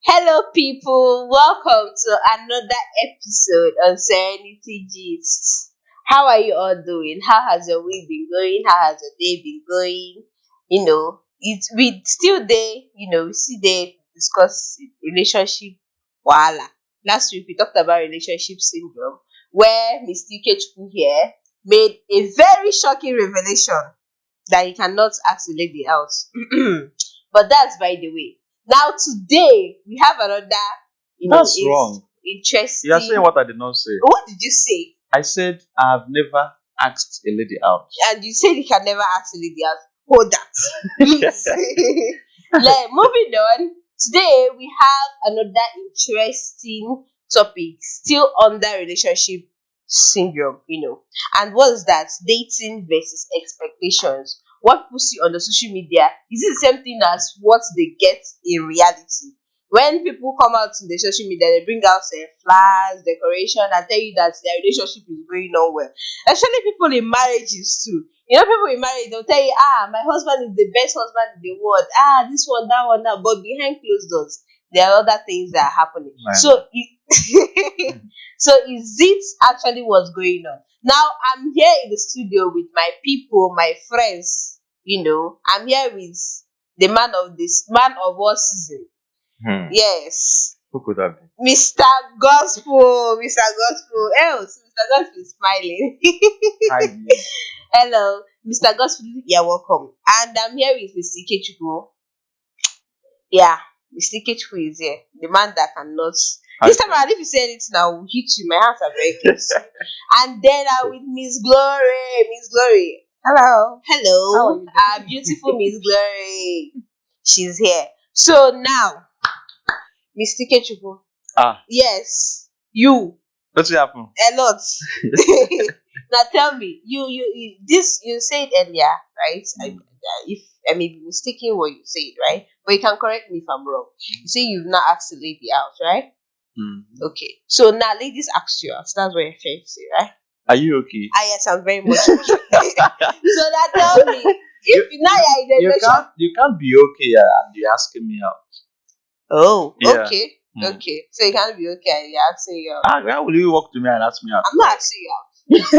Hello, people. Welcome to another episode of Serenity Gist. How are you all doing? How has your week been going? How has your day been going? It's we still there. We still there to discuss relationship wahala. Last week we talked about relationship syndrome, where Mr. Ikechukwu here made a very shocking revelation that you cannot ask the lady out. But that's by the way. Now today we have another, That's is wrong. interesting. You are saying what I did not say. What did you say? I said I've never asked a lady out. And you said you can never ask a lady out. Hold that, please. Moving on. Today we have another interesting topic, still under relationship syndrome. And what's that? Dating versus expectations. What people see on the social media, is it the same thing as what they get in reality? When people come out in the social media, they bring out flowers, decoration, and tell you that their relationship is going on well. Especially people in marriages too. People in marriage, they'll tell you, my husband is the best husband in the world. This one, that one, that. But behind closed doors, there are other things that are happening. Right. So is it actually what's going on? Now, I'm here in the studio with my people, my friends. I'm here with the man of all season. Yes. Who could that be? Mr. Gospel. Mr. Gospel. Else, Mr. Gospel is smiling. Hi. Hello, Mr. Gospel. You're welcome. And I'm here with Mr. Ikechukwu. Yeah, Mr. Ikechukwu is here. The man that cannot. This time around, if you say anything, I will hit you. My hands are very close. And then I'm with Miss Glory. Miss Glory. Hello. Hello. How are you Our beautiful Miss Glory. She's here. So now, Mr. Ikechukwu. Yes, you. What's happened? A lot. Now tell me, you said earlier, right? If I may be mistaken what you said, right? But you can correct me if I'm wrong. You say you've not asked the lady out, right? Okay. So now ladies ask you out. That's what you're trying to say, right? Are you okay? Yes, I'm very much okay. So now tell me, if now you're in a relationship. You can't be okay and you're asking me out. Oh, Yeah. okay. Okay. So you can't be okay and you're asking you out. Why will you walk to me and ask me out? I'm not asking you out. So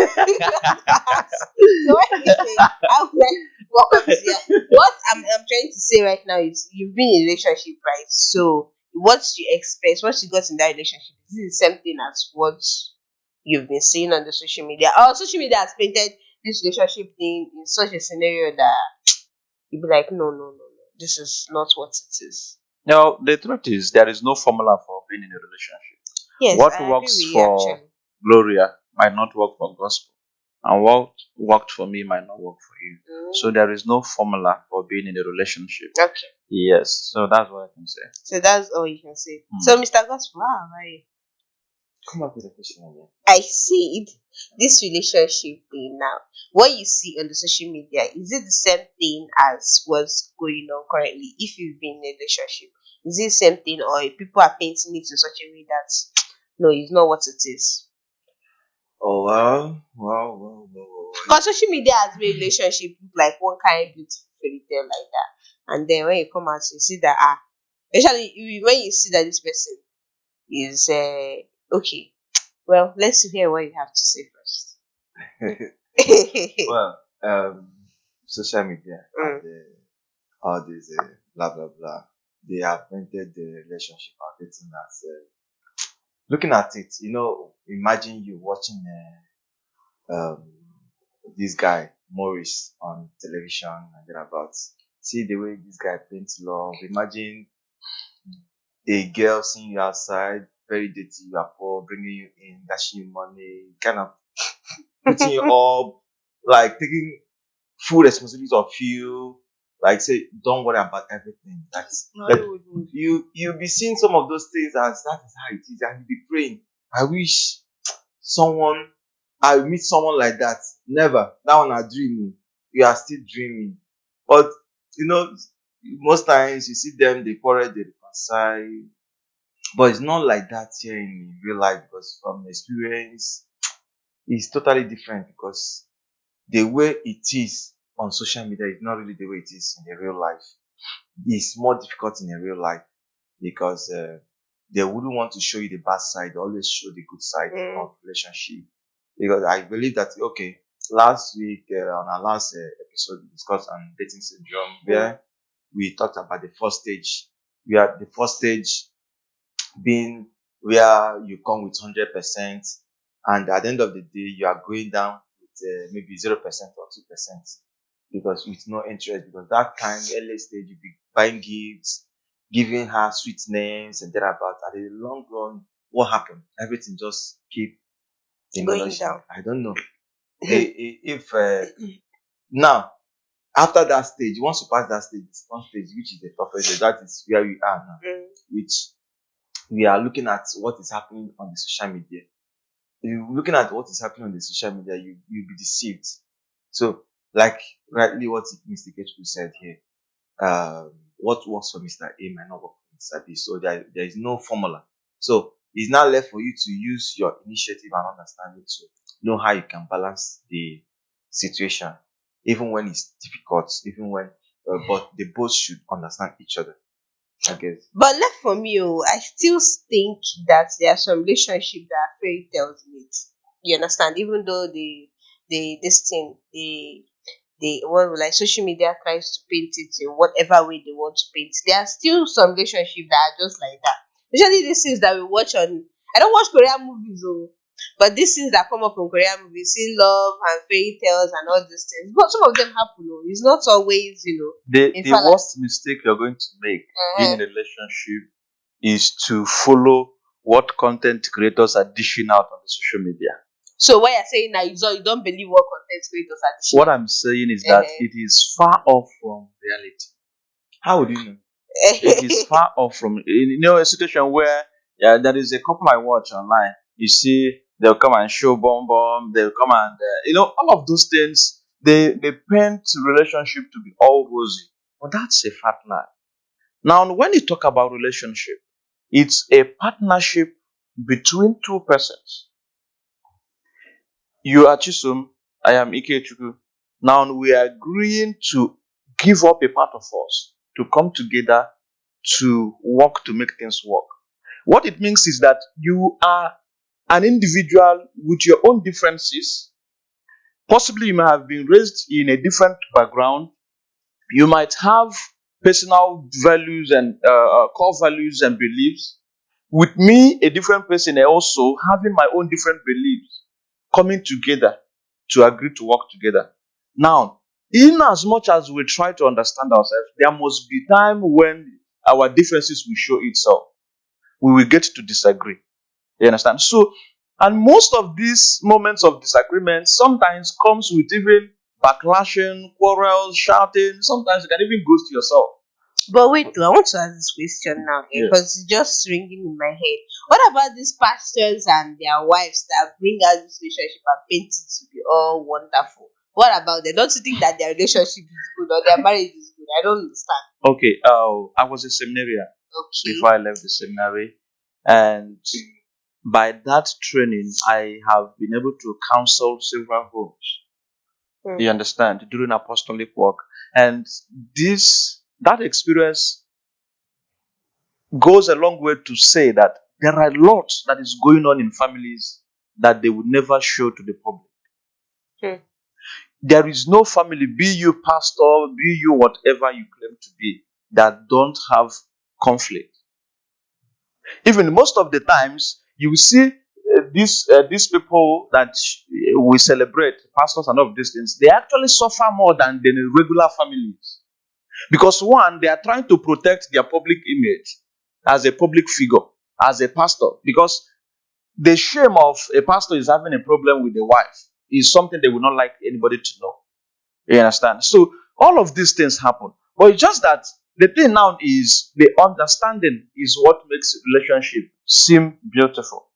when you say I'm like welcome to here, what I'm trying to say right now is you've been in a relationship, right? So what you expect, what you got in that relationship, is it the same thing as what you've been seeing on the social media? Or social media has painted this relationship thing in such a scenario that you'd be like, no, this is not what it is. No, the truth is there is no formula for being in a relationship. Yes, What I agree works with you, for actually. Gloria might not work for gospel. And what worked for me might not work for you. So there is no formula for being in a relationship. Okay. Yes. So that's what I can say. So that's all you can say. So Mr. Gospel, how are you? Come up with a question again. I see this relationship thing now. What you see on the social media, is it the same thing as what's going on currently? If you've been in a relationship, is it the same thing, or people are painting it in such a way that no, it's not what it is? Oh well. Because social media has made relationship look like one kind of beautiful fairy tale like that, and then when you come out, you see that especially when you see that this person is okay. Well, let's hear what you have to say first. Well, social media and all this blah blah blah. They have painted the relationship or dating as looking at it. Imagine you watching this guy Morris on television and thereabouts. See the way this guy paints love. Imagine a girl seeing you outside, very dirty, you are poor, bringing you in, dashing you money, kind of putting you up, like taking full responsibility of you, like say, don't worry about everything. You'll be seeing some of those things as that is how it is, and you'll be praying. I wish someone I meet someone like that. Never. That one I dream. You are still dreaming. But most times you see them, they quarrel, they reconcile. But it's not like that here in real life, because from experience, it's totally different, because the way it is on social media is not really the way it is in the real life. It's more difficult in the real life. because they wouldn't want to show you the bad side. They always show the good side Mm. of relationship. Because I believe that, okay, last week on our last episode, we discussed on dating syndrome, where we talked about the first stage. We are the first stage being where you come with 100%, and at the end of the day, you are going down with maybe 0% or 2%, because with no interest. Because that time, early stage, you be buying gifts, giving her sweet names and thereabout. At the long run, what happened? Everything just keep Going diminishing. down. I don't know. If now, after that stage, once you pass that stage, the second stage, which is the toughest stage, that is where we are now, Mm. which we are looking at what is happening on the social media. If you're looking at what is happening on the social media, you'll be deceived. So, like rightly what Mr. Ketchku said here, what works for Mr. A might not work for Mr. B. So there is no formula. So it's now left for you to use your initiative and understanding to know how you can balance the situation, even when it's difficult, even when, but they both should understand each other, I guess. But left for me, I still think that there are some relationships that are fairy tales in it. You understand? Even though this thing, they what like social media tries to paint it in whatever way they want to paint. There are still some relationships that are just like that. Especially these things that we watch on. I don't watch Korean movies, but these things that come up in Korean movies, see love and fairy tales and all these things. But some of them happen. It's not always, in The fact. worst mistake you're going to make being in a relationship is to follow what content creators are dishing out on the social media. So what you're saying now, you don't believe what content creators are teaching. What I'm saying is that it is far off from reality. How would you know? It is far off from, a situation where there is a couple I watch online. You see, they'll come and show bomb bomb. They'll come and all of those things. They paint relationship to be all rosy, but that's a fat lie. Now, when you talk about relationship, it's a partnership between two persons. You are Chisum, I am Ikechukwu. Now we are agreeing to give up a part of us to come together to work to make things work. What it means is that you are an individual with your own differences. Possibly you may have been raised in a different background. You might have personal values and core values and beliefs. With me, a different person, and also having my own different beliefs, coming together to agree to work together. Now, in as much as we try to understand ourselves, there must be time when our differences will show itself. We will get to disagree. You understand? So, and most of these moments of disagreement sometimes comes with even backlashing, quarrels, shouting. Sometimes you can even ghost yourself. But wait, I want to ask this question now Yes. because it's just ringing in my head. What about these pastors and their wives that bring out this relationship and paint it to be all wonderful? What about them? Don't you think that their relationship is good or their marriage is good? I don't understand. Okay, I was a seminarian Okay. before I left the seminary, and by that training, I have been able to counsel several homes. Hmm. You understand, during apostolic work, and that experience goes a long way to say that there are lots that is going on in families that they would never show to the public. Hmm. There is no family, be you pastor, be you whatever you claim to be, that don't have conflict. Even most of the times, you will see these people that we celebrate, pastors and all of these things, they actually suffer more than the regular families. Because one, they are trying to protect their public image as a public figure, as a pastor. Because the shame of a pastor is having a problem with the wife is something they would not like anybody to know. You understand? So all of these things happen. But it's just that the thing now is the understanding is what makes relationship seem beautiful.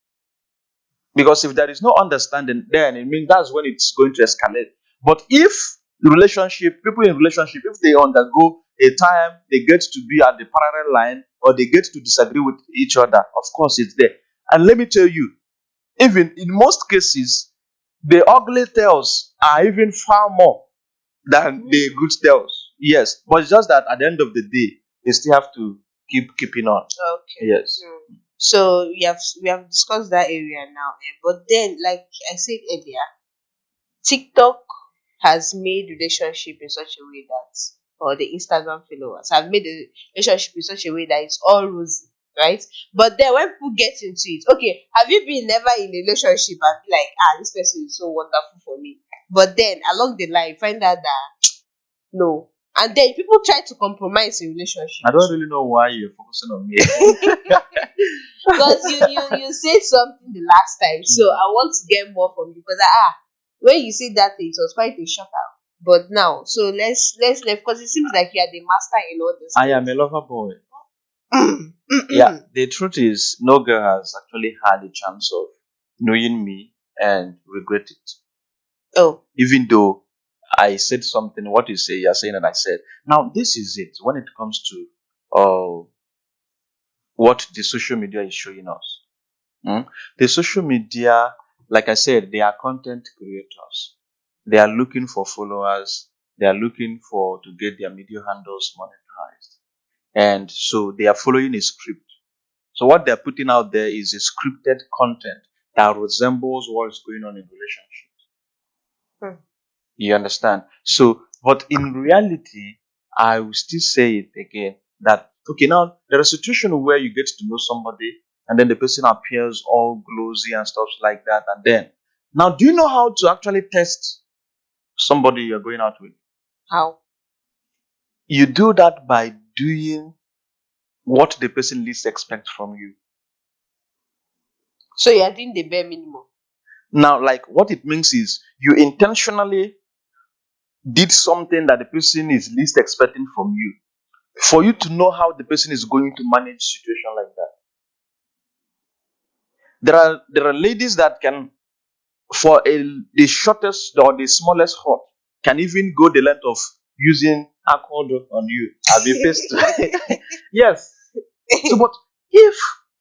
Because if there is no understanding, then it means that's when it's going to escalate. But if people in relationship, if they undergo a time, they get to be at the parallel line or they get to disagree with each other, of course it's there. And let me tell you, even in most cases, the ugly tales are even far more than the good tales. Yes, but it's just that at the end of the day, they still have to keeping on. Okay. Yes. So we have discussed that area now, but then, like I said earlier, TikTok has made relationship in such a way that, or the Instagram followers have made the relationship in such a way that it's all rosy, right? But then when people get into it, okay, have you been never in a relationship and be like, this person is so wonderful for me, but then along the line you find out that no, and then people try to compromise in relationship. I don't really know why you're focusing on me. Because you said something the last time, so I want to get more from you, because when you said that thing, it was quite a shocker. But now, so let's because it seems like you are the master in all this. I am a lover boy. Mm, Yeah, the truth is, no girl has actually had a chance of knowing me and regret it. Oh, Even though I said something, what you say, you're saying, and I said. Now, this is it. When it comes to what the social media is showing us, the social media, like I said, they are content creators. They are looking for followers. They are looking for to get their media handles monetized, and so they are following a script. So what they're putting out there is a scripted content that resembles what is going on in relationships. Hmm. You understand? So, but in reality, I will still say it again that okay, now there are situations where you get to know somebody and then the person appears all glossy and stuff like that, and then now do you know how to actually test somebody you're going out with? how? You do that by doing what the person least expects from you. So you are doing the bare minimum. Now, like what it means is you intentionally did something that the person is least expecting from you for you to know how the person is going to manage situation like that. There are ladies that can, for the shortest or the smallest hurt, can even go the length of using alcohol on you. I'll be pissed. Yes. So, but if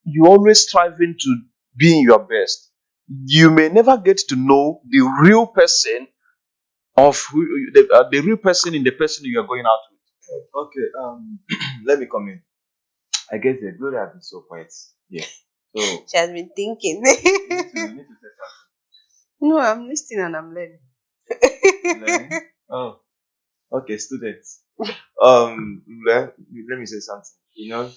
you always striving to be in your best, you may never get to know the real person of the real person in the person you are going out with. Okay, let me come in. I guess the glory has been so quiet. Yeah. So She has been thinking. you need to say No, I'm listening and I'm learning. something. Learning? Oh, okay, students. Let me say something.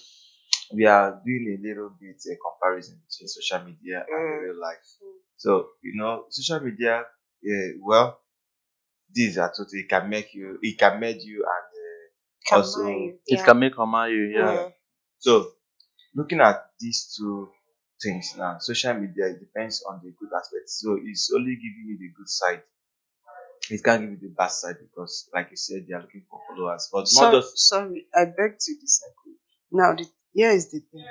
We are doing a little bit a comparison between social media and the real life. So, social media, well, these are totally it can make you and also, It can make or mar you. Yeah. Yeah. so looking at these two things now, social media, it depends on the good aspect. So it's only giving you the good side. It can't give you the bad side because, like you said, they are looking for followers, but not just. Sorry, I beg to disagree. Now, here is the thing.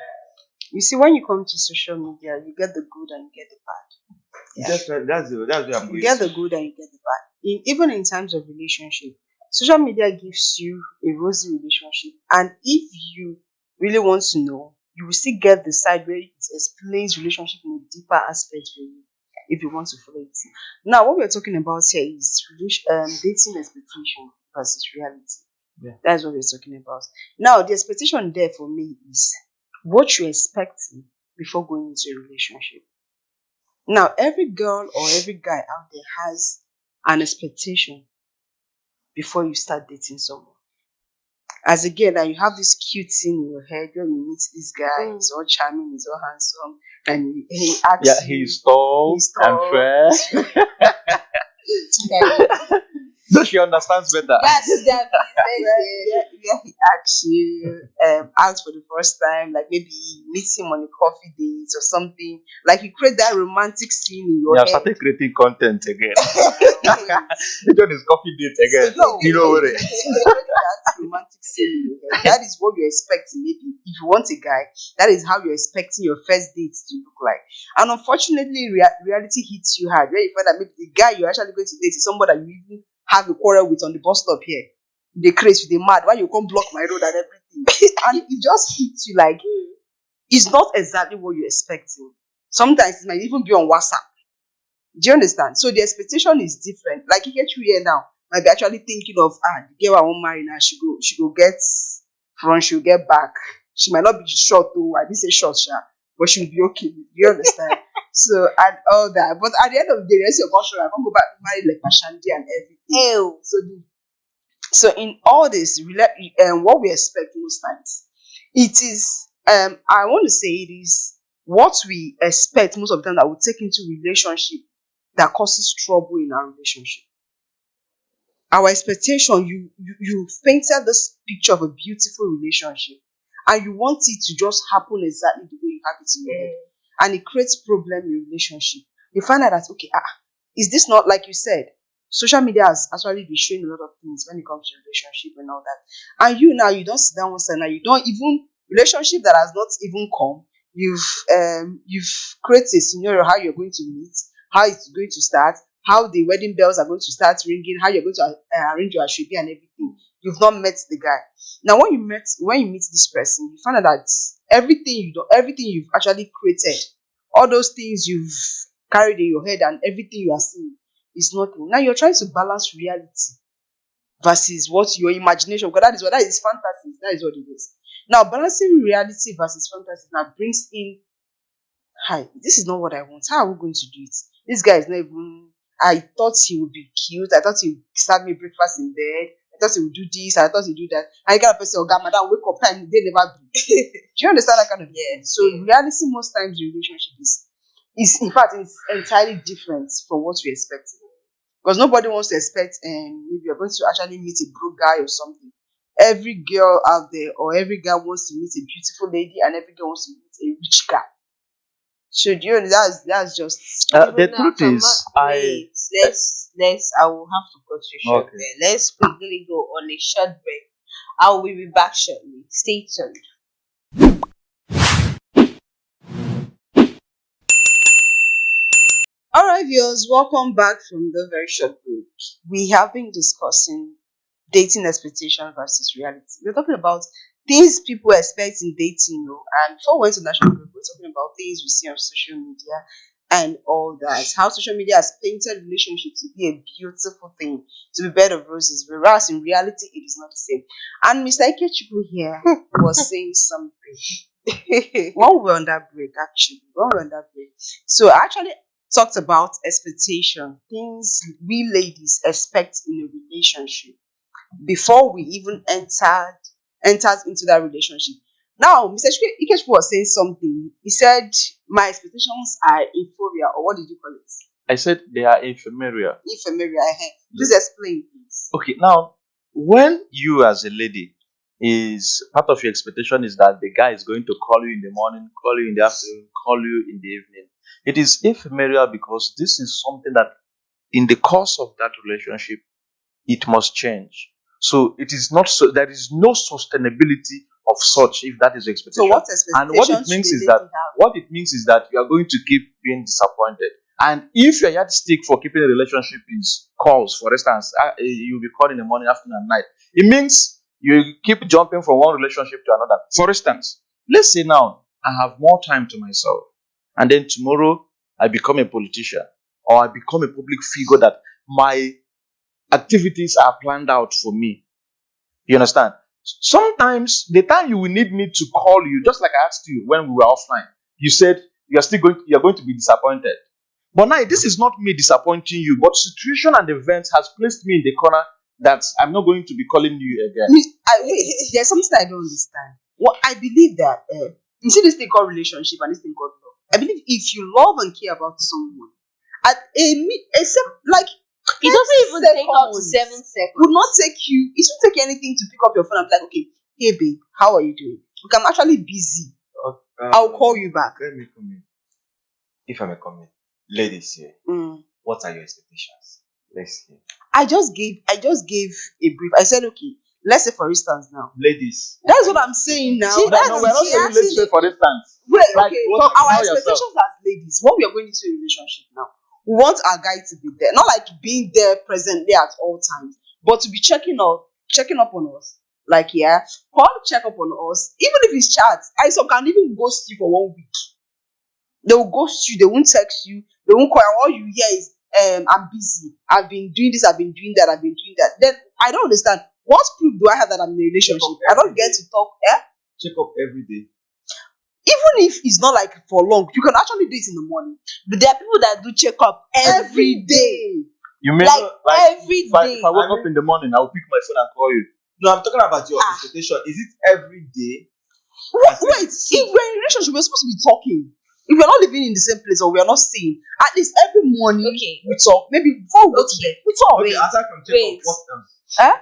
You see, when you come to social media, you get the good and you get the bad. Yeah. That's where I'm You going. get the good and you get the bad. Even in terms of relationship, social media gives you a rosy relationship, and if you really want to know, you will still get the side where it explains relationship in a deeper aspect for you. If you want to follow it. Now, what we're talking about here is dating expectation versus reality. Yeah. That's what we're talking about. Now, the expectation there for me is what you're expecting before going into a relationship. Now, every girl or every guy out there has an expectation before you start dating someone. As a girl, now you have this cute thing in your head when you meet this guy, he's all charming, he's all handsome, and he asks Yeah, you, he's tall, he's tall. and fair. So she understands better. That's the where he asks you, asks for the first time, like maybe you meet him on a coffee date or something. Like you create that romantic scene in your You have head. started creating content again. This one is coffee date again. No, You know what it that romantic scene in your head. That is what you're expecting. Maybe if you want a guy, that is how you're expecting your first date to look like. And unfortunately, reality hits you hard. Where you find that maybe the guy you're actually going to date is somebody that you even have a quarrel with on the bus stop here. They crazy, they mad. Why you come block my road and everything? And it just hits you like it's not exactly what you're expecting. Sometimes it might even be on WhatsApp. Do you understand? So the expectation is different. Like you get you here now, might be actually thinking of the girl I won't marry now. She go get front, she'll get back. She might not be short though. I didn't say short, but she'll be okay. Do you understand? So and all that. But at the end of the day, let's say I can't go back and marry like Pashandi and everything. Ew. So in all this, what we expect most times, it is I want to say it is what we expect most of the time that we take into relationship that causes trouble in our relationship. Our expectation, you painted this picture of a beautiful relationship, and you want it to just happen exactly the way you have it in your head, and it creates problem in relationship. You find out that okay, is this not like you said? Social media has actually been showing a lot of things when it comes to relationship and all that. And you now you don't sit down one side now, you don't even relationship that has not even come. You've created a scenario how you're going to meet, how it's going to start, how the wedding bells are going to start ringing, how you're going to arrange your ashwabi and everything. You've not met the guy. Now, when you meet this person, you find out that everything you've actually created, all those things you've carried in your head and everything you are seeing is nothing. Now you're trying to balance reality versus what your imagination, because that is fantasy. That is what it is. Now, balancing reality versus fantasy now brings in, hi, this is not what I want. How are we going to do it? This guy is not even. I thought he would be cute. I thought he would serve me breakfast in bed. I thought he would do this. I thought he would do that. And you kind of person, oh, God, madam, wake up time. They never do. Do you understand that kind of thing? So, reality, most times, the relationship is in fact, it's entirely different from what we expect. Because nobody wants to expect, maybe you're going to actually meet a broke guy or something. Every girl out there or every guy wants to meet a beautiful lady, and every girl wants to meet a rich guy. So do you know that's just The truth is, let's I will have to cut you short Okay. there. Let's quickly go on a short break. I will be back shortly. Stay tuned. all right, viewers. Welcome back from the very short break. We have been discussing dating expectation versus reality. We're talking about things people expect in dating, and before we went to national break, we're talking about things we see on social media and all that. How social media has painted relationships to be a beautiful thing, to be bed of roses, whereas in reality it is not the same. And Mr. Ikechukwu here was saying something. When we were on that break, so I actually talked about expectation, things we ladies expect in a relationship before we even enters into that relationship. Now, Mr. Ikechukwu was saying something. He said, "My expectations are inferior," or what did you call it? I said they are ephemeral. Inferior. Please explain, please. Okay, now when you as a lady is part of your expectation is that the guy is going to call you in the morning, call you in the afternoon, call you in the evening. It is ephemeral because this is something that in the course of that relationship it must change. So it is not so there is no sustainability of such if that is your expectation. So what And what it expectations means should is a that lady have? what it means is that you are going to keep being disappointed. And if your yardstick for keeping a relationship is calls, for instance, you'll be called in the morning, afternoon, and night. It means you keep jumping from one relationship to another. For instance, let's say now I have more time to myself, and then tomorrow I become a politician or I become a public figure that my activities are planned out for me. You understand? Sometimes the time you will need me to call you, just like I asked you when we were offline, you said you're going to be disappointed. But now this is not me disappointing you, but situation and events has placed me in the corner that I'm not going to be calling you again. There's something I don't understand. Well, I believe that you see this thing called relationship and this thing called love. I believe if you love and care about someone, at except like It doesn't even take up to 7 seconds. would not take you. It won't take anything to pick up your phone and be like, okay, hey babe, how are you doing? Look, I'm actually busy. I'll call you back. Let me come in. If I may come in, ladies here, what are your expectations? Let's hear. I just gave a brief. I said, okay, let's say for instance now. Ladies, That's what I'm saying now. See, That's No, we're not she saying let's say for instance. Wait, Like, okay. what So our about yourself? expectations as ladies, when we are going into a relationship now, we want our guy to be there. Not like being there presently at all times, but to be checking up on us. Like, yeah, call check up on us. Even if it's chat, I some can even ghost you for 1 week. They will ghost you, they won't text you, they won't call. All you hear is I'm busy. I've been doing this, I've been doing that, I've been doing that. Then I don't understand. What proof do I have that I'm in a relationship? I don't get to talk. check up every day. Even if it's not like for long, you can actually do it in the morning. But there are people that do checkup every day. You may Like not, like every if I, day. if I wake up in the morning, I'll pick my phone and call you. No, I'm talking about your Ah. expectation. Is it every day? Wait, if we're in a relationship, we're supposed to be talking. If we're not living in the same place or we are not staying, at least every morning Okay. we talk. Maybe before we go to bed, we talk. Okay, Wait, aside from checkup, wait. what else? Huh?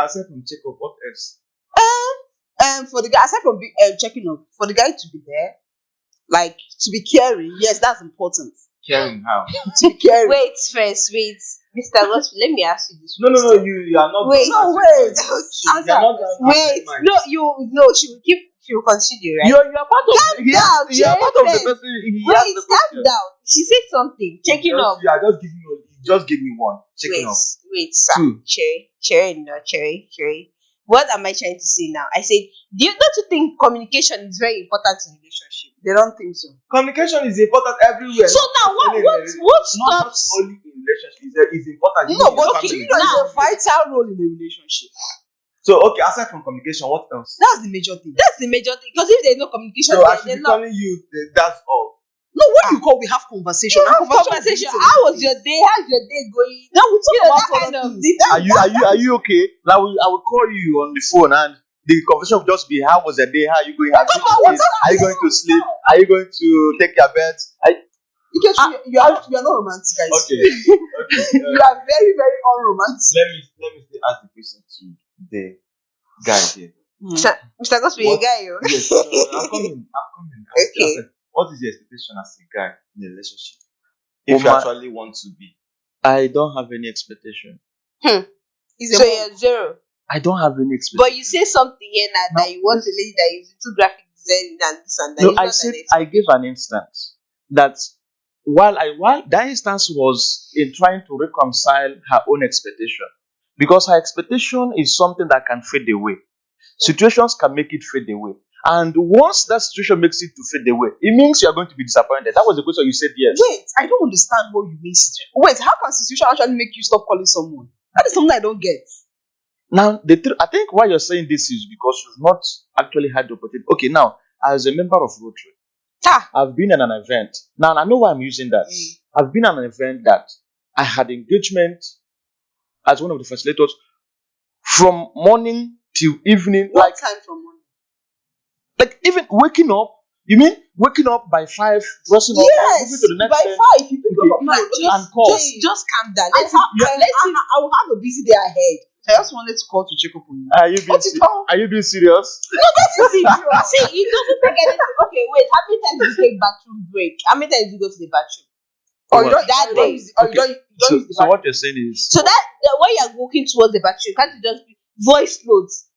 Aside from checkup, what else? For the guy, aside from checking up, for the guy to be there, like to be caring, yes, that's important. Caring how? To be caring. Wait first, wait. Mr. Gospel, let me ask you this. No, question. you are not. Wait. done No, answering wait. my question. Okay. You are not done Wait, answering my- no, she will continue, right? You're part of Calm down, you're part of the Chase. person. He Wait, asked the calm question. down. She said something. Checking up. You are just giving me. Just give me one. Checking Wait, up. wait, sir. Two. Cherry. What am I trying to say now? I said, don't you think communication is very important in a relationship? They don't think so. Communication is important everywhere. So now, Not only in what not stops? just only in relationship. It's important. No, even in but your okay, do you family. know now- it's a vital role in a relationship? So okay, aside from communication, what else? That's the major thing. That's the major thing. Because if there's no communication, So I then should they're be not. calling you. That's all. No, what you call we have conversation. And Conversation. is How was your day? How's your day going? No, we talk You know, about that kind other of things. deep- Are you okay? Now I will call you on the phone and the conversation will just be how was your day? How are you going? Are you going to sleep? Are you going to take your bed? Because you are not romantic, I Okay. swear. Okay. You are very, very unromantic. Let me still ask the question to the guy here. Mr. Gospel, you're a What- guy, yo. Yes, no, I'm coming. Okay. What is your expectation as a guy in a relationship? If you Woman- actually want to be. I don't have any expectation. He's a So monk. you're zero. I don't have any expectation. But you say something here now that you want a lady that is into graphic design and this and that. No, It's I not said an I gave an instance that while that instance was in trying to reconcile her own expectation, because her expectation is something that can fade away. Situations can make it fade away, and once that situation makes it to fade away, it means you are going to be disappointed. That was the question you said yes. Wait, I don't understand what you mean. Wait, how can situation actually make you stop calling someone? That is something I don't get. Now, I think why you're saying this is because you've not actually had the opportunity. Okay, now as a member of Rotary, I've been in an event. Now I know why I'm using that. I've been at an event that I had engagement as one of the facilitators from morning till evening. What time from morning? Like even waking up. You mean waking up by 5, dressing up, Yes, moving to the next by day, 5, you pick up. No, and call. Just calm down. I will have a busy day ahead. I just wanted to call to check up on you. Are you being What is wrong? Are you being serious? See, it doesn't take anything. Okay, wait. How many times do you take bathroom break? How many times do you go to the bathroom? Or you What? don't That you don't day. use the- or you Okay. don't So, use the so bathroom. what you're saying is So that when you're walking towards the bathroom, can't you just be voice notes?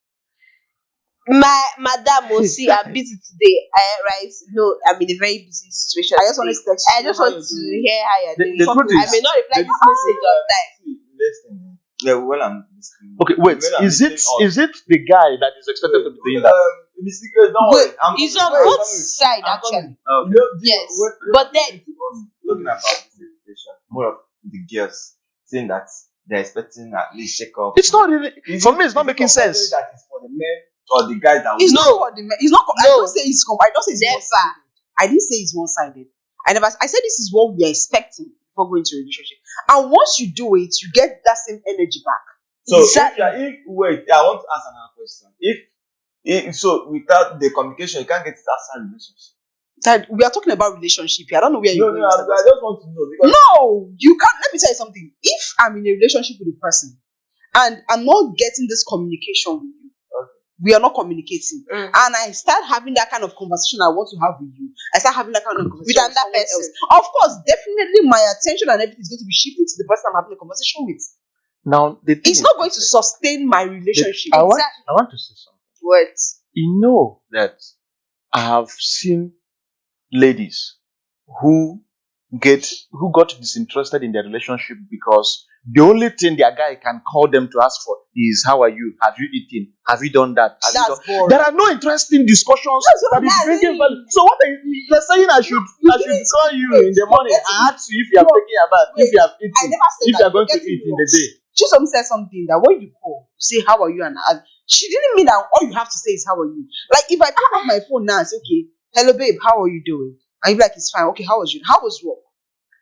Madam Osi, I'm busy today. Right? No, I'm in a very busy situation. I just wanted to today. text you I just how want you're to doing. hear how you're The- doing. the truth I is- may not reply this message on time. Listen. Yeah, well, I'm listening. okay. Wait, When I'm is it listening on- is it the guy that is expected to be doing that? Mr. Girl, don't worry. It's on wait, both I'm sides I'm actually. You know, Yes, when but I'm then- talking about this expectation, more of the girls saying that they're expecting at least check up. It's not really. For me, it's not making sense. That is for the men or the guys that It's will- not for the men. It's not. I No. don't say it's. I don't say it's Never. one-sided. I didn't say it's one-sided. I said this is what we are expecting before going to a relationship. And once you do it, you get that same energy back. So Exactly. wait, I want to ask another question. If so, without the communication, you can't get to outside relationship. That we are talking about relationship here. I don't know where you're No, going. I Mr. Gospel. just want to know because No, you can't. Let me tell you something. If I'm in a relationship with a person and I'm not getting this communication with you, we are not communicating, Mm. and I start having that kind of conversation I want to have with you, I start having that kind of conversation With another someone person. else. Of course, definitely my attention and everything is going to be shifting to the person I'm having a conversation with. Now the thing It's is- not going to sustain my relationship. I want to say something. What? You know that I have seen ladies who got disinterested in their relationship because the only thing their guy can call them to ask for is how are you? Have you eaten? Have you done that? Have you That's done-" boring. There are no interesting discussions That's what that is I'm bringing saying. value. So what are you're saying I should call you in the morning and ask you if you have taken a bath, if you have I eaten, never said if that. you are going to You're getting eat in wrong. the day. Chisom said something that when you call, you say, how are you? And She didn't mean that all you have to say is how are you. Like if I pick up my phone now and say, okay, hello babe, how are you doing? And you be like, it's fine. Okay, how was work?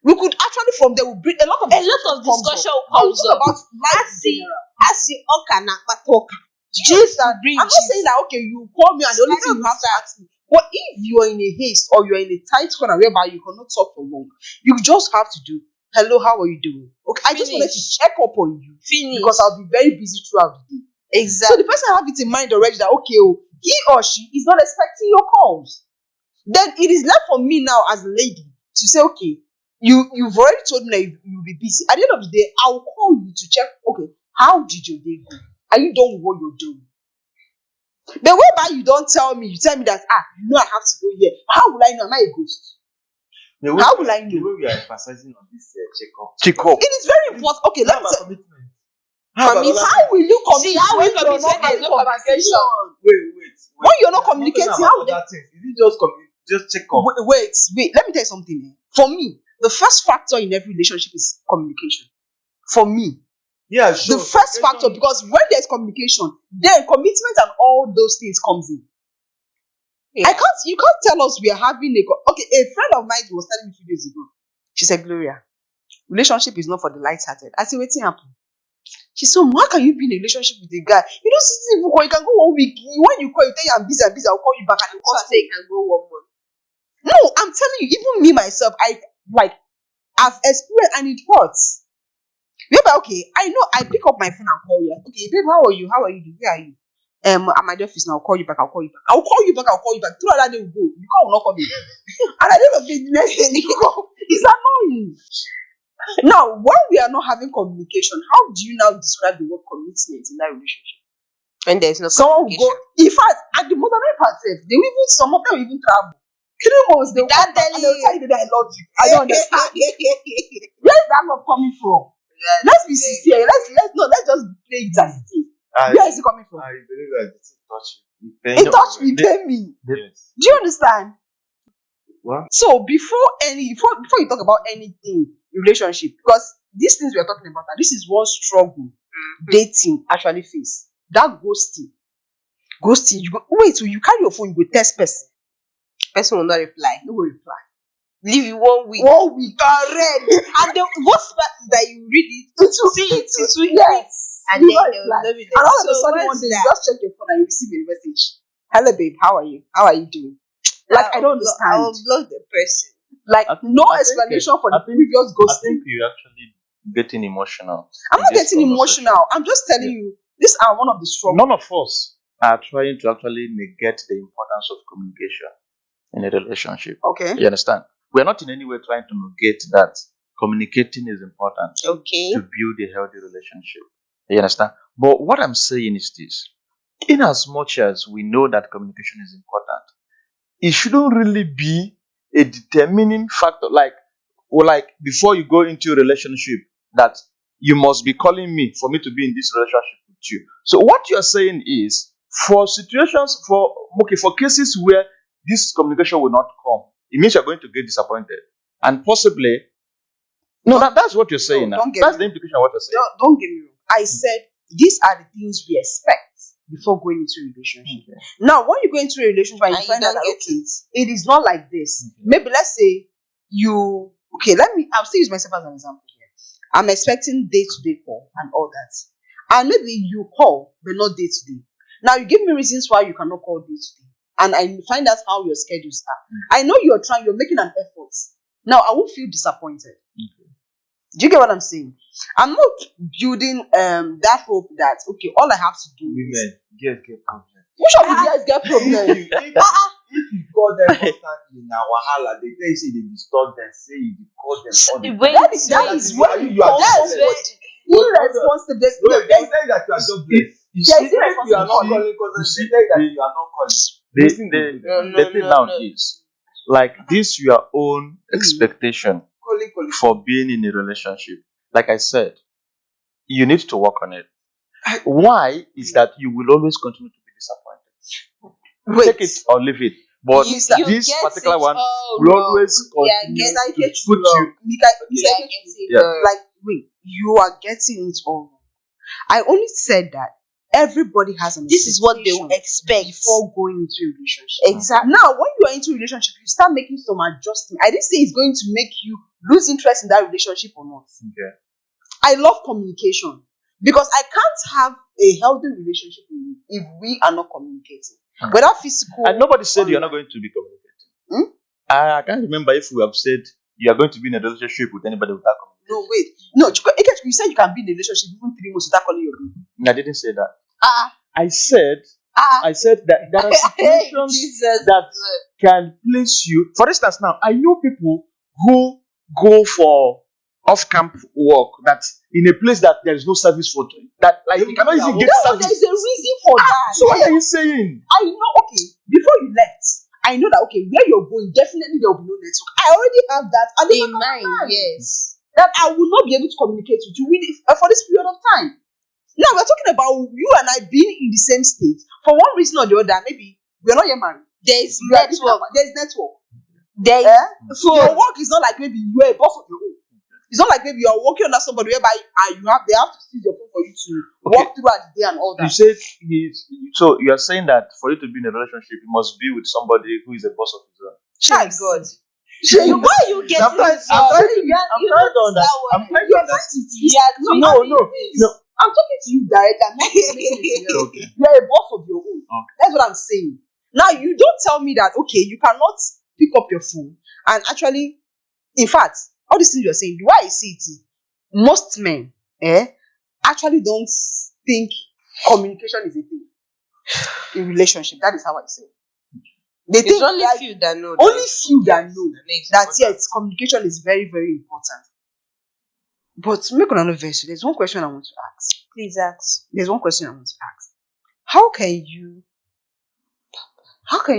We could actually from there we bring a lot of discussion comes comes up. up. And we talk about life in Asi general. asi ọka na akpata ọka. Do you understand? bring I'm not gist. saying that okay, you call me and the only I thing you have to understand. ask me. But if you're in a haste or you're in a tight corner whereby you cannot talk for long, you just have to do hello, how are you doing? Okay, I just wanted to Finish. check up on you Finish. because I'll be very busy throughout the day. So Exactly. the person have it in mind already that okay, oh, he or she is not expecting your calls. Then it is left for me now as a lady to say, okay, you've already told me that you'll be busy. At the end of the day, I'll call you to check, okay, how did your day go? Are you done with what you're doing? The whereby you don't tell me, you tell me that you know I have to go here. How will I know? Am I a ghost? How will I The know? way we are emphasizing on this checkup. Check up. It is very important. Okay, How let me about say, commitment? how will you See, communicate how when will you're you not communicate? having There's no conversation? Wait. When you're not We are communicating, talking how about other things. Is it just check up? Wait. Let me tell you something. For me, the first factor in every relationship is communication. For me, Yeah, sure. the first factor, because when there's communication, then commitment and all those things comes in. Yeah. You can't tell us we are having okay, a friend of mine was telling me 2 days ago. She said, Gloria, relationship is not for the light-hearted. I said, what's happened? She said, how can you be in a relationship with a guy? You don't see people call, you can go 1 week. When you call, you tell you I'm busy, I'll call you back and So I say you can go 1 month. no, I'm telling you, even me myself, I've experienced and it hurts. Whereby, okay, I know I pick up my phone and call you. Okay, babe, how are you? How are you doing? Where are you? I'm at the office now. I'll call you back. I'll call you back. Through that day will go. You can't not call me. And at the end of the next day, you go. It's annoying. Now, when we are not having communication, how do you now describe the word commitment in that relationship? When there's no Someone will go. communication. In fact, at the modern part, they will even some of them will even travel. 3 months they will Without come back and telling they'll tell you that I love you. I don't understand. Yeah, Where is that love coming from? Let's be sincere. Let's just play it as it is. Where is it coming from? I believe that it's touch. It touched me, pain me. Yes. Do you understand? What? So before you talk about anything in relationship, because these things we are talking about, this is one struggle dating actually face. That ghosting. You go wait till you carry your phone, you go text person. person will not reply. No will reply. Leave you 1 week. 1 week already. And the worst part is that you read it, it will yes. and You then not they will reply. not be And there. all of a So sudden what's one day you that? just check your phone and you receive a message. Hello babe, how are you? How are you doing? Like I don't understand. I will block the person. Like I think- no I think, explanation for I the think- previous I ghosting. think you're actually getting emotional. I'm in not this getting conversation. emotional. I'm just telling you, these are one of the struggles. None of us are trying to actually negate the importance of communication in a relationship. Okay. You understand? We're not in any way trying to negate that communicating is important Okay. to build a healthy relationship. You understand? But what I'm saying is this: in as much as we know that communication is important, it shouldn't really be a determining factor. Like before you go into a relationship, that you must be calling me for me to be in this relationship with you. So what you're saying is, for cases where this communication will not come, it means you're going to get disappointed, and possibly that's what you're saying. No, Now. don't get That's me the implication of what you're saying. Don't get me wrong. I said these are the things we expect before going into a relationship. Okay. Now, when you go into a relationship and And you you find out don't that get okay, it is not like this. Okay. Maybe let's say I'll still use myself as an example here. I'm expecting day-to-day call and all that. And maybe you call, but not day-to-day. Now you give me reasons why you cannot call day-to-day. And I find out how your schedules are. I know you're making an effort. Now I won't feel disappointed. Okay. Do you get what I'm saying? I'm not building that hope that okay, all I have to do is Women, get problem. which of you guys get problem? If you call them constantly na wahala, they tell you say they disturb them, say you dey call them all the time. Wait, that is when you are that's jobless. irresponsible. No, they There's tell you that you are jobless. You There's see, If you are not irresponsibility. calling constantly, they tell you that you are not calling. Listen to them. the thing now is, like, this your own expectation Calling. for being in a relationship. Like I said, you need to work on it. Why is that you will always continue to be disappointed. Take it or leave it. But You this get particular it one all will wrong. always Yeah, continue get to it put you. Yeah, getting Yeah. wrong. Like wait, you are getting it all wrong. I only said that everybody has an This is what they will expectation expect. before going into a relationship. Exactly. Now, when you are into a relationship, you start making some adjustment. I didn't say it's going to make you lose interest in that relationship or not. Okay. I love communication because I can't have a healthy relationship with you if we are not communicating. Whether physical. And nobody said you're not online. going to be communicating. Hmm? I can't remember if we have said you are going to be in a relationship with anybody without communicating. No, wait. No, you said you can be in a relationship even 3 months without calling your baby. I didn't say that. Ah, I said ah. that there are situations Jesus. that can place you. For instance, now I know people who go for off-camp work that's in a place that there is no service for that. Like you cannot even get No, service. there's a reason for that. So what are you saying? I know, okay, before you left, I know that, okay, where you're going, definitely there will be no network. I already have that at the In back of my mind, mind. yes. That I will not be able to communicate with you for this period of time. Now, we're talking about you and I being in the same state. For one reason or the other, maybe we're not yet married. There's We are different, network. but there's network. There's Your work is not like maybe you're a boss of your own. It's not like maybe you're working under somebody whereby they have to steal your phone for you to walk throughout the day and all You that. said so you are saying that for you to be in a relationship, you must be with somebody who is a boss of his own. my God. Shame. Why are you getting I'm trying to I'm understand. No, I'm talking to you directly. I'm not making it clear. Okay. You're a boss of your own. Okay. That's what I'm saying. Now, you don't tell me that, okay, you cannot pick up your phone and actually, in fact, all these things you're saying, the way I see it is most men actually don't think communication is a thing in relationship. That is how I say it. They It's think only like, few that know. only few that know It's that important. yes, communication is very, very important. But make another verse. There's one question I want to ask. Please ask. There's one question I want to ask. How can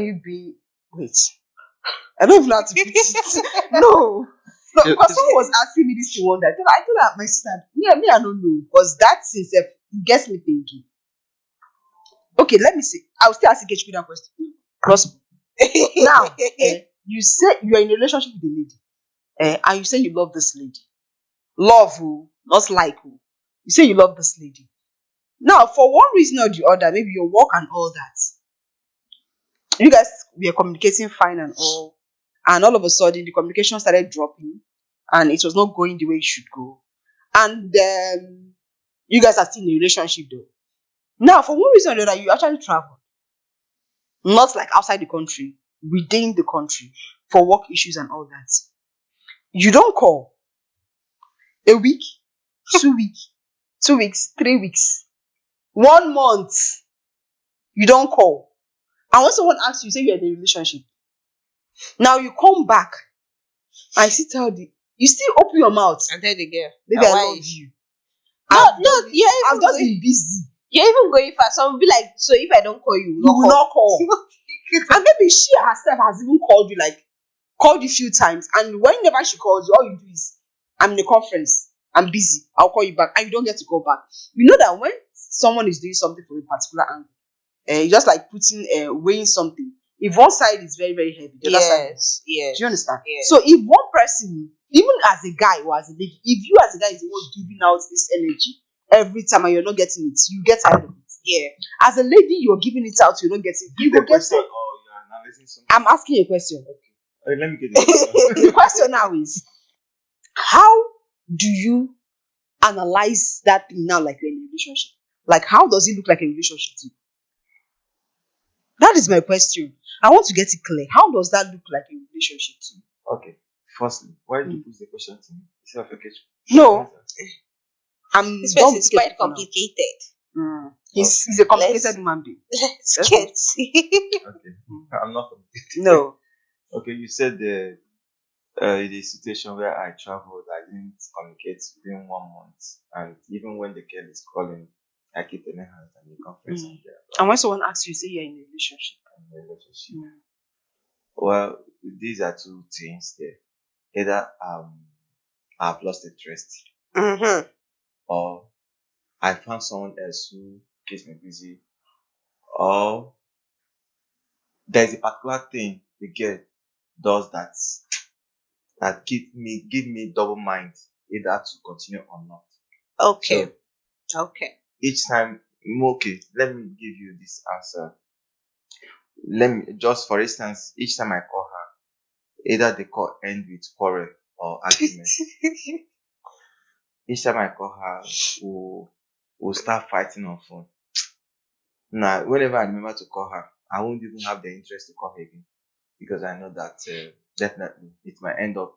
you be wait? I don't even know how to put it. No. Because someone was asking me this one day. I told her my sister, me, I don't know. Because that thing self gets me thinking. Okay, let me see. I'll still ask HQ that question. Trust me. Now, you say you're in a relationship with a lady, and you say you love this lady. Love who, not like who. You say you love this lady. Now, for one reason or the other, maybe your work and all that, you guys were communicating fine and all of a sudden the communication started dropping, and it was not going the way it should go. And you guys are still in a relationship though. Now, for one reason or the other, you actually travel. Not like outside the country, within the country, for work issues and all that. You don't call. A week, 2 weeks, 2 weeks, 3 weeks, 1 month. You don't call. And when someone asks you, say you're in a relationship. Now you come back. I still tell you still open your mouth. And tell the girl. Maybe I why love is- you. No, I've you're just been busy. You're even going fast. Some will be like, so if I don't call you, You will not call. And maybe she herself has even called you few times. And whenever she calls you, all you do is, I'm in a conference. I'm busy. I'll call you back. And you don't get to call back. You know that when someone is doing something for a particular angle, it's just like weighing something. If one side is very, very heavy, the other side is. Yes. Do you understand? Yes. So if one person, even as a guy or as a lady, if you as a guy is the one giving out this energy every time and you're not getting it, you get tired of it. Yeah. As a lady, you're giving it out, you're not getting it. You The go get question, it. or you're analyzing something. I'm asking you a question. Okay, let me get the question. The question now is, how do you analyze that thing now like you're in a relationship? Like, how does it look like a relationship to you? That is my question. I want to get it clear. How does that look like a relationship to you? Okay, firstly, why did you put the question to me? Is it a question? No. This person is quite complicated. complicated. He's a complicated human being. Let's get. Okay, I'm not complicated. No. Okay, you said the situation where I traveled, I didn't communicate within 1 month, and even when the girl is calling, I keep telling her that I'm in conference and there And when someone asks you, say you're in a relationship. I'm in a relationship. Well, these are two things there. Either I've lost interest, Mm-hmm. or I found someone else who keeps me busy, or there's a particular thing the girl does that give me double mind either to continue or not. Okay. So Okay. each time Okay, let me give you this answer. Let me just, for instance, each time I call her, either the call end with quarrel or argument. Each time I call her, we'll start fighting on phone. Now, whenever I remember to call her, I won't even have the interest to call her again because I know that definitely it might end up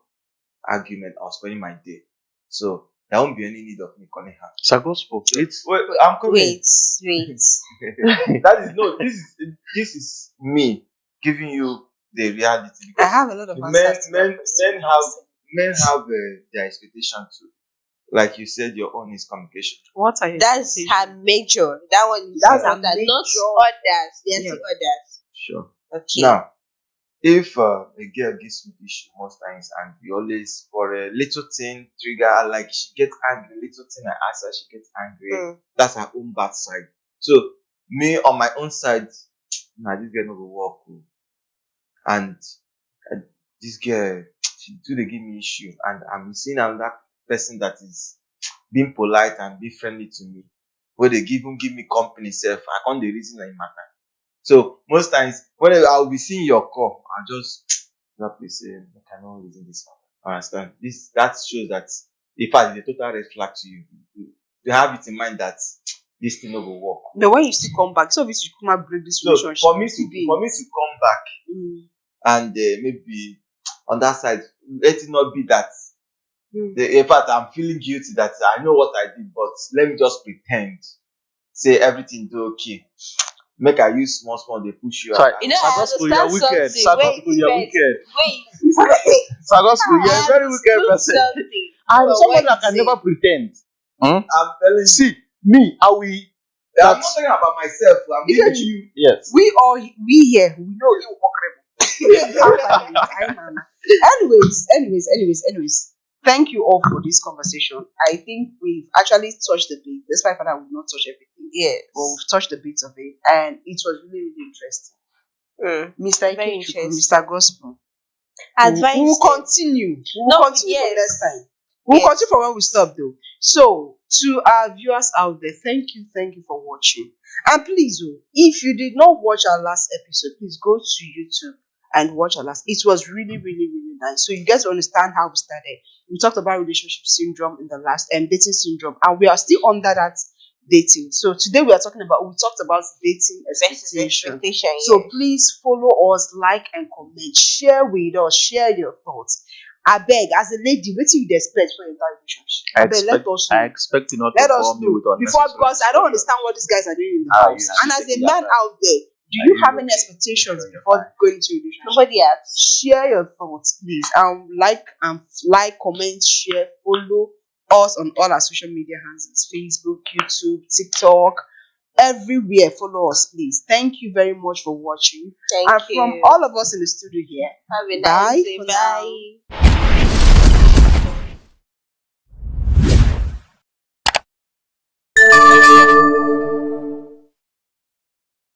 argument or spending my day. So there won't be any need of me calling her. Sir Gospel, it's Wait, I'm coming. Wait. That is no. This is me giving you the reality I because have a lot of men answers to men that question. men have their expectation too. Like you said, your own is communication. What are your That's her expectations? major. That one is That's her important, not major. others. There are Yeah. still others. Sure. Okay. Now, if a girl gives me issue most times and we always for a little thing trigger her, like she gets angry, little thing I ask her, she gets angry. That's her own bad side. So me on my own side, nah, this girl no go work. Oh. And this girl, she do they give me issue, and I'm seeing another person that is being polite and being friendly to me, where they even give me company self. I can't the reason like matter. So most times when I'll be seeing your call, I just that place say I cannot reason this one. Understand? This that shows that in fact it's a total red flag to you. You have it in mind that this thing no go work. But when you still come back, so obviously you come and break this So relationship. for me to come back Mm. and maybe on that side, let it not be that. Mm. In fact, I'm feeling guilty that I know what I did, but let me just pretend, say everything do okay. Make I use small, they push you sorry. out. You know, Sir I Gospel, you're understand wicked. something. Sir Wait, Gospel, you're wait, wicked. wait. Sir Gospel, you're a I very wicked understood person. something. I'm But someone what that you can say? never pretend. I'm telling you. See, me, I will. I'm not talking about myself. I'm giving you. Yes. We here, we know you anyways. Thank you all for this conversation. I think we've actually touched the bit. Despite the fact that we've not touched everything. Yes. But we've touched the bits of it, and it was really, really interesting. Mr. Very Ikechukwu, interesting. Mr. Gospel. Advice. We will continue. We will No, continue for yes. next time. We'll Yes. continue for when we stop though. So to our viewers out there, thank you for watching. And please, if you did not watch our last episode, please go to YouTube and watch our last. It was really, really, really nice. So you get to understand how we started. We talked about relationship syndrome in the last and dating syndrome, and we are still under that dating. So today we talked about dating expectation. Expectation. So please follow us, like and comment, share with us, share your thoughts. I beg, as a lady, what do you expect for your entire relationship? Let us know. I expect you not Let to us bore me know with before, unnecessary because I don't understand what these guys are doing in the Ah, house. you have And to as take a it man outside. out there, do Are you you have any okay? expectations You're before fine. going into a relationship? Nobody else. Share your thoughts, please. Like, comment, share, follow us on all our social media handles: Facebook, YouTube, TikTok, everywhere. Follow us, please. Thank you very much for watching. Thank And you. from all of us in the studio here, Have a bye nice day. for now. Bye.